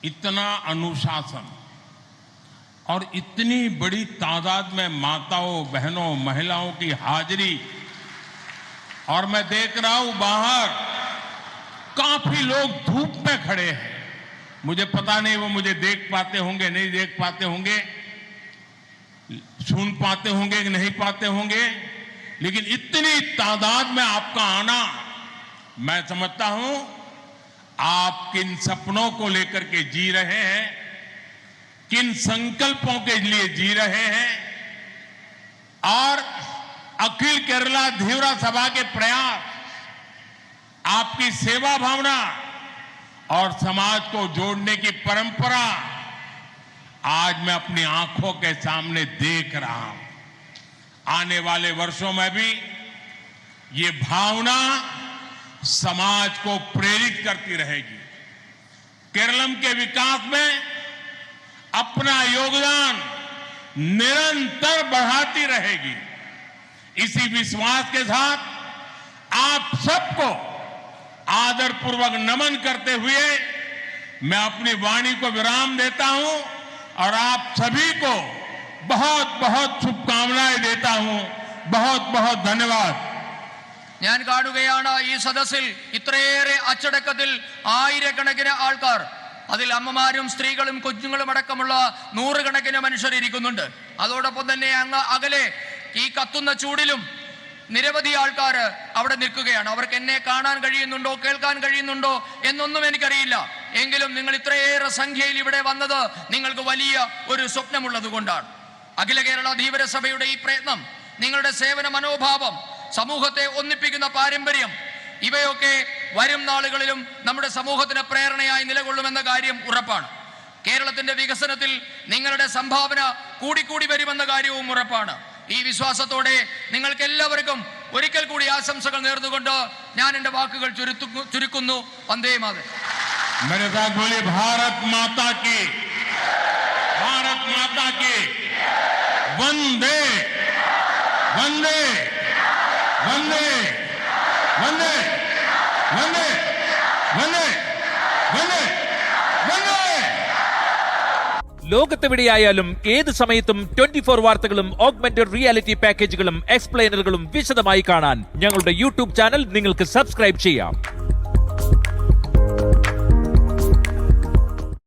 इतना अनुशासन और इतनी बड़ी तादाद में माताओं बहनों महिलाओं की हाजिरी, और मैं देख रहा हूं बाहर काफी लोग धूप में खड़े हैं। मुझे पता नहीं वो मुझे देख पाते होंगे नहीं देख पाते होंगे, सुन पाते होंगे कि नहीं पाते होंगे, लेकिन इतनी तादाद में आपका आना, मैं समझता हूं आप किन सपनों को लेकर के जी रहे हैं, किन संकल्पों के लिए जी रहे हैं, और अखिल केरला धीवरा सभा के प्रयास, आपकी सेवा भावना और समाज को जोड़ने की परंपरा आज मैं अपनी आंखों के सामने देख रहा हूं। आने वाले वर्षों में भी ये भावना समाज को प्रेरित करती रहेगी। केरलम के विकास में अपना योगदान निरंतर बढ़ाती रहेगी। इसी विश्वास के साथ आप सबको आदरपूर्वक नमन करते हुए मैं अपनी वाणी को विराम देता हूं और आप सभी को बहुत बहुत शुभकामनाएं देता हूं। बहुत बहुत धन्यवाद। ഞാൻ കാണുകയാണ് ഈ സദസ്സിൽ ഇത്രയേറെ അച്ചടക്കത്തിൽ ആയിരക്കണക്കിന് ആൾക്കാർ, അതിൽ അമ്മമാരും സ്ത്രീകളും കുഞ്ഞുങ്ങളും അടക്കമുള്ള നൂറുകണക്കിന് മനുഷ്യർ ഇരിക്കുന്നുണ്ട്. അതോടൊപ്പം തന്നെ അങ്ങ് അകലെ ഈ കത്തുന്ന ചൂടിലും നിരവധി ആൾക്കാർ അവിടെ നിൽക്കുകയാണ്. അവർക്ക് എന്നെ കാണാൻ കഴിയുന്നുണ്ടോ കേൾക്കാൻ കഴിയുന്നുണ്ടോ എന്നൊന്നും എനിക്കറിയില്ല. എങ്കിലും നിങ്ങൾ ഇത്രയേറെ സംഖ്യയിൽ ഇവിടെ വന്നത് നിങ്ങൾക്ക് വലിയ ഒരു സ്വപ്നമുള്ളത് കൊണ്ടാണ്. അഖില കേരള ധീവര സഭയുടെ ഈ പ്രയത്നം, നിങ്ങളുടെ സേവന മനോഭാവം, സമൂഹത്തെ ഒന്നിപ്പിക്കുന്ന പാരമ്പര്യം, ഇവയൊക്കെ വരും നാളുകളിലും നമ്മുടെ സമൂഹത്തിന് പ്രേരണയായി നിലകൊള്ളുമെന്ന കാര്യം ഉറപ്പാണ്. കേരളത്തിന്റെ വികസനത്തിൽ നിങ്ങളുടെ സംഭാവന കൂടിക്കൂടി വരുമെന്ന കാര്യവും ഉറപ്പാണ്. ഈ വിശ്വാസത്തോടെ നിങ്ങൾക്ക് എല്ലാവർക്കും ഒരിക്കൽ കൂടി ആശംസകൾ നേർന്നുകൊണ്ട് ഞാൻ എന്റെ വാക്കുകൾ ചുരുക്കുന്നു. വന്ദേ മാതരം. मेरे साथ बोलिए भारत माता की, भारत माता की वंदे वंदे वंदे वंदे वंदे वंदे वंदे वंदे। ലോകത്തെവിടെയായാലും ഏത് സമയത്തും 24 വാർത്തകളും ഓഗ്മെന്റഡ് റിയാലിറ്റി പാക്കേജുകളും എക്സ്പ്ലെയിനറുകളും വിശദമായി കാണാൻ ഞങ്ങളുടെ യൂട്യൂബ് ചാനൽ നിങ്ങൾക്ക് സബ്സ്ക്രൈബ് ചെയ്യാം.